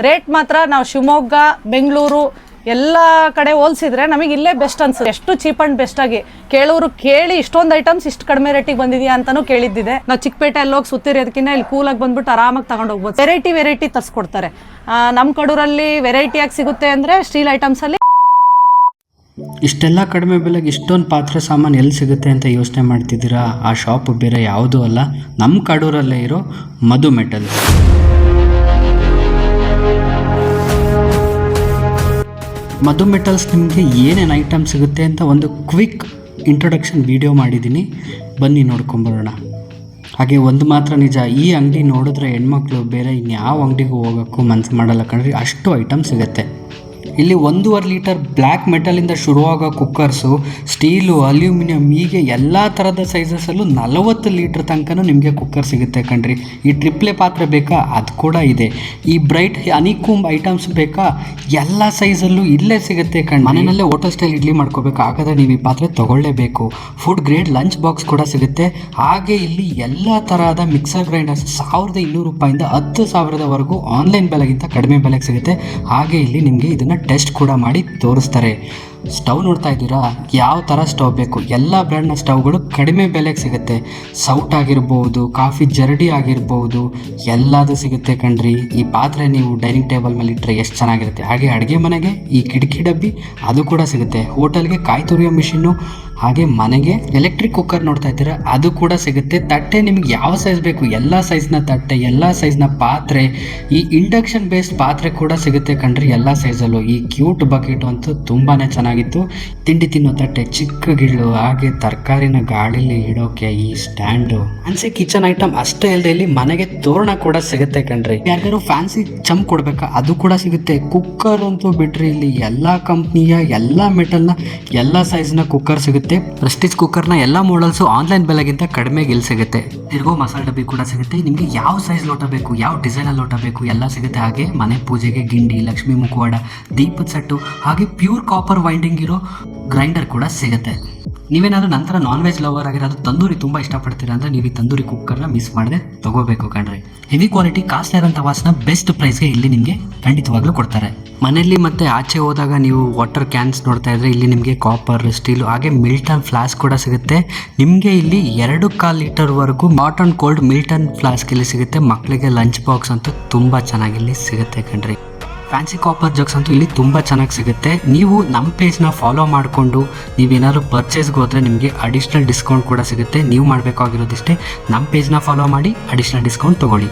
Rate ಮಾತ್ರ ನಾವು ಶಿವಮೊಗ್ಗ ಬೆಂಗಳೂರು ಎಲ್ಲ ಕಡೆ ಹೋಲಿಸಿದ್ರೆ ನಮಗೆ ಇಲ್ಲೇ ಬೆಸ್ಟ್ ಅನ್ಸುತ್ತೆ. ಎಷ್ಟು ಚೀಪ್ ಅಂಡ್ ಬೆಸ್ಟ್ ಆಗಿ ಕೇಳೋರು ಕೇಳಿ ಇಷ್ಟೊಂದು ಐಟಮ್ಸ್ ಇಷ್ಟು ಕಡಿಮೆ ರೇಟಿಗೆ ಬಂದಿದೆಯಾ ಅಂತಾನು ಕೇಳಿದ್ದಿದೆ. ನಾವು ಚಿಕ್ಕಪೇಟೆಯಲ್ಲಿ ಹೋಗಿ ಸುತ್ತಿರೋದಕ್ಕಿಂತ ಇಲ್ಲಿ ಕೂಲಾಗಿ ಬಂದ್ಬಿಟ್ಟು ಆರಾಮಾಗಿ ತಗೊಂಡು ಹೋಗ್ಬೋದು. ವೆರೈಟಿ ತರಿಸ್ಕೊಡ್ತಾರೆ. ನಮ್ಮ ಕಡೂರಲ್ಲಿ ವೆರೈಟಿಯಾಗಿ ಸಿಗುತ್ತೆ ಅಂದರೆ ಸ್ಟೀಲ್ ಐಟಮ್ಸಲ್ಲಿ. ಇಷ್ಟೆಲ್ಲ ಕಡಿಮೆ ಬೆಲೆಗೆ ಇಷ್ಟೊಂದು ಪಾತ್ರೆ ಸಾಮಾನು ಎಲ್ಲಿ ಸಿಗುತ್ತೆ ಅಂತ ಯೋಚನೆ ಮಾಡ್ತಿದ್ದೀರಾ? ಆ ಶಾಪ್ ಬೇರೆ ಯಾವುದೂ ಅಲ್ಲ, ನಮ್ಮ ಕಡೂರಲ್ಲೇ ಇರೋ ಮಧು ಮೆಟಲ್ಸ್. ಮಧು ಮೆಟಲ್ಸ್ ನಿಮಗೆ ಏನೇನು ಐಟಮ್ ಸಿಗುತ್ತೆ ಅಂತ ಒಂದು ಕ್ವಿಕ್ ಇಂಟ್ರೊಡಕ್ಷನ್ ವಿಡಿಯೋ ಮಾಡಿದ್ದೀನಿ, ಬನ್ನಿ ನೋಡ್ಕೊಂಬರೋಣ. ಹಾಗೆ ಒಂದು ಮಾತ್ರ ನಿಜ, ಈ ಅಂಗಡಿ ನೋಡಿದ್ರೆ ಹೆಣ್ಮಕ್ಳು ಬೇರೆ ಇನ್ಯಾವ ಅಂಗಡಿಗೂ ಹೋಗೋಕ್ಕೂ ಮನಸ್ಸು ಮಾಡಲ್ಲ ಕಣ್ರಿ, ಅಷ್ಟು ಐಟಮ್ ಸಿಗುತ್ತೆ. ಇಲ್ಲಿ 1.5 ಲೀಟರ್ ಬ್ಲ್ಯಾಕ್ ಮೆಟಲಿಂದ ಶುರುವಾಗೋ ಕುಕ್ಕರ್ಸು, ಸ್ಟೀಲು, ಅಲ್ಯೂಮಿನಿಯಂ, ಹೀಗೆ ಎಲ್ಲ ಥರದ ಸೈಜಸಲ್ಲೂ 40 ಲೀಟ್ರ್ ತನಕನೂ ನಿಮಗೆ ಕುಕ್ಕರ್ ಸಿಗುತ್ತೆ ಕಣ್ರಿ. ಈ ಟ್ರಿಪ್ಲೆ ಪಾತ್ರೆ ಬೇಕಾ? ಅದು ಕೂಡ ಇದೆ. ಈ ಬ್ರೈಟ್ ಹನಿಕೂಂಬ್ ಐಟಮ್ಸ್ ಬೇಕಾ? ಎಲ್ಲ ಸೈಜಲ್ಲೂ ಇಲ್ಲೇ ಸಿಗುತ್ತೆ ಕಣ್ರಿ. ಮನೆಯಲ್ಲೇ ಹೋಟೆಲ್ ಸ್ಟೈಲ್ ಇಡ್ಲಿ ಮಾಡ್ಕೋಬೇಕು, ಹಾಗಾದರೆ ನೀವು ಈ ಪಾತ್ರೆ ತೊಗೊಳ್ಳೇಬೇಕು. ಫುಡ್ ಗ್ರೇಡ್ ಲಂಚ್ ಬಾಕ್ಸ್ ಕೂಡ ಸಿಗುತ್ತೆ. ಹಾಗೆ ಇಲ್ಲಿ ಎಲ್ಲ ತರಹದ ಮಿಕ್ಸರ್ ಗ್ರೈಂಡರ್ಸ್ 1200 ರೂಪಾಯಿಂದ 10,000ವರೆಗೂ ಆನ್ಲೈನ್ ಬೆಲೆಗಿಂತ ಕಡಿಮೆ ಬೆಲೆಗೆ ಸಿಗುತ್ತೆ. ಹಾಗೆ ಇಲ್ಲಿ ನಿಮಗೆ ಇದನ್ನು ಟೆಸ್ಟ್ ಕೂಡ ಮಾಡಿ ತೋರಿಸ್ತಾರೆ. ಸ್ಟವ್ ನೋಡ್ತಾ ಇದ್ದೀರಾ? ಯಾವ ಥರ ಸ್ಟವ್ ಬೇಕು, ಎಲ್ಲ ಬ್ರ್ಯಾಂಡ್ನ ಸ್ಟವ್ಗಳು ಕಡಿಮೆ ಬೆಲೆಗೆ ಸಿಗುತ್ತೆ. ಸೌಟ್ ಆಗಿರ್ಬೋದು, ಕಾಫಿ ಜರಡಿ ಆಗಿರ್ಬೋದು, ಎಲ್ಲದೂ ಸಿಗುತ್ತೆ ಕಣ್ರಿ. ಈ ಪಾತ್ರೆ ನೀವು ಡೈನಿಂಗ್ ಟೇಬಲ್ ಮೇಲೆ ಇಟ್ಟರೆ ಎಷ್ಟು ಚೆನ್ನಾಗಿರುತ್ತೆ. ಹಾಗೆ ಅಡುಗೆ ಮನೆಗೆ ಈ ಕಿಟಕಿ ಡಬ್ಬಿ ಅದು ಕೂಡ ಸಿಗುತ್ತೆ. ಹೋಟೆಲ್ಗೆ ಕಾಯಿ ತುರಿಯೋ ಮಿಷಿನ್ನು, ಹಾಗೆ ಮನೆಗೆ ಎಲೆಕ್ಟ್ರಿಕ್ ಕುಕ್ಕರ್ ನೋಡ್ತಾ ಇದ್ದೀರಾ, ಅದು ಕೂಡ ಸಿಗುತ್ತೆ. ತಟ್ಟೆ ನಿಮಗೆ ಯಾವ ಸೈಜ್ ಬೇಕು, ಎಲ್ಲ ಸೈಜ್ನ ತಟ್ಟೆ, ಎಲ್ಲ ಸೈಜ್ನ ಪಾತ್ರೆ, ಈ ಇಂಡಕ್ಷನ್ ಬೇಸ್ಡ್ ಪಾತ್ರೆ ಕೂಡ ಸಿಗುತ್ತೆ ಕಣ್ರಿ, ಎಲ್ಲ ಸೈಜಲ್ಲೂ. ಈ ಕ್ಯೂಟ್ ಬಕೆಟು ಅಂತೂ ತುಂಬಾ ಚೆನ್ನಾಗಿತ್ತು. ತಿಂಡಿ ತಿನ್ನೋ ತಟ್ಟೆ, ಚಿಕ್ಕ ಗಿಳ್ಳು, ಹಾಗೆ ತರಕಾರಿನ ಗಾಳಿಲಿ ಇಡೋಕೆ ಈ ಸ್ಟ್ಯಾಂಡು, ಫ್ಯಾನ್ಸಿ ಕಿಚನ್ ಐಟಮ್ ಅಷ್ಟೇ ಅಲ್ಲದೆ ಇಲ್ಲಿ ಮನೆಗೆ ತೋರಣ ಕೂಡ ಸಿಗುತ್ತೆ ಕಣ್ರಿ. ಯಾರಿಗಾರು ಫ್ಯಾನ್ಸಿ ಚಮ್ ಕೊಡ್ಬೇಕಾ, ಅದು ಕೂಡ ಸಿಗುತ್ತೆ. ಕುಕ್ಕರ್ ಅಂತೂ ಬಿಟ್ರಿ, ಇಲ್ಲಿ ಎಲ್ಲ ಕಂಪ್ನಿಯ ಎಲ್ಲ ಮೆಟಲ್ನ ಎಲ್ಲ ಸೈಜ್ನ ಕುಕ್ಕರ್ ಸಿಗುತ್ತೆ. ಪ್ರೆಸ್ಟೀಜ್ ಕುಕ್ಕರ್ನ ಎಲ್ಲ ಮಾಡಲ್ಸು ಆನ್ಲೈನ್ ಬೆಲೆಗಿಂತ ಕಡಿಮೆಗೆ ಇಲ್ಲಿ ಸಿಗುತ್ತೆ. ತಿರ್ಗೋ ಮಸಾಲೆ ಡಬ್ಬಿ ಕೂಡ ಸಿಗುತ್ತೆ. ನಿಮಗೆ ಯಾವ ಸೈಜ್ ಲೋಟ ಬೇಕು, ಯಾವ ಡಿಸೈನಲ್ಲಿ ಲೋಟ ಬೇಕು, ಎಲ್ಲ ಸಿಗುತ್ತೆ. ಹಾಗೆ ಮನೆ ಪೂಜೆಗೆ ಗಿಂಡಿ, ಲಕ್ಷ್ಮೀ ಮುಖವಾಡ, ದೀಪದ ಸೆಟ್ಟು, ಹಾಗೆ ಪ್ಯೂರ್ ಕಾಪರ್ ವೈಂಡಿಂಗ್ ಇರೋ ಗ್ರೈಂಡರ್ ಕೂಡ ಸಿಗುತ್ತೆ. ನೀವೇನಾದ್ರೂ ನಂತರ ನಾನ್ ವೆಜ್ ಲವರ್ ಆಗಿರೋದು, ತಂದೂರಿ ತುಂಬ ಇಷ್ಟಪಡ್ತೀರಾ ಅಂದರೆ ನೀವು ಈ ತಂದೂರಿ ಕುಕ್ಕರ್ನ ಮಿಸ್ ಮಾಡದೆ ತಗೋಬೇಕು ಕಣ್ರಿ. ಹೆವಿ ಕ್ವಾಲಿಟಿ ಕಾಸ್ಟ್ಲಿ ಆದಂಥ ವಾಸನ ಬೆಸ್ಟ್ ಪ್ರೈಸ್ಗೆ ಇಲ್ಲಿ ನಿಮಗೆ ಖಂಡಿತವಾಗ್ಲೂ ಕೊಡ್ತಾರೆ. ಮನೆಯಲ್ಲಿ ಮತ್ತೆ ಆಚೆ ಹೋದಾಗ ನೀವು ವಾಟರ್ ಕ್ಯಾನ್ಸ್ ನೋಡ್ತಾ ಇದ್ರೆ ಇಲ್ಲಿ ನಿಮಗೆ ಕಾಪರ್, ಸ್ಟೀಲು, ಹಾಗೆ ಮಿಲ್ಟನ್ ಫ್ಲಾಸ್ಕ್ ಕೂಡ ಸಿಗುತ್ತೆ. ನಿಮಗೆ ಇಲ್ಲಿ 2.25 ಲೀಟರ್ವರೆಗೂ hot and cold Milton flask ಇಲ್ಲಿ ಸಿಗುತ್ತೆ. ಮಕ್ಕಳಿಗೆ ಲಂಚ್ ಬಾಕ್ಸ್ ಅಂತೂ ತುಂಬ ಚೆನ್ನಾಗಿ ಇಲ್ಲಿ ಸಿಗುತ್ತೆ ಕಣ್ರಿ. ಫ್ಯಾನ್ಸಿ ಕಾಪರ್ ಜಗ್ಸ್ ಅಂತೂ ಇಲ್ಲಿ ತುಂಬ ಚೆನ್ನಾಗಿ ಸಿಗುತ್ತೆ. ನೀವು ನಮ್ಮ ಪೇಜ್ನ ಫಾಲೋ ಮಾಡಿಕೊಂಡು ನೀವೇನಾದ್ರು ಪರ್ಚೇಸ್ಗೆ ಹೋದರೆ ನಿಮಗೆ ಅಡಿಷ್ನಲ್ ಡಿಸ್ಕೌಂಟ್ ಕೂಡ ಸಿಗುತ್ತೆ. ನೀವು ಮಾಡಬೇಕಾಗಿರೋದಿಷ್ಟೇ, ನಮ್ಮ ಪೇಜ್ನ ಫಾಲೋ ಮಾಡಿ ಅಡಿಷ್ನಲ್ ಡಿಸ್ಕೌಂಟ್ ತೊಗೊಳ್ಳಿ.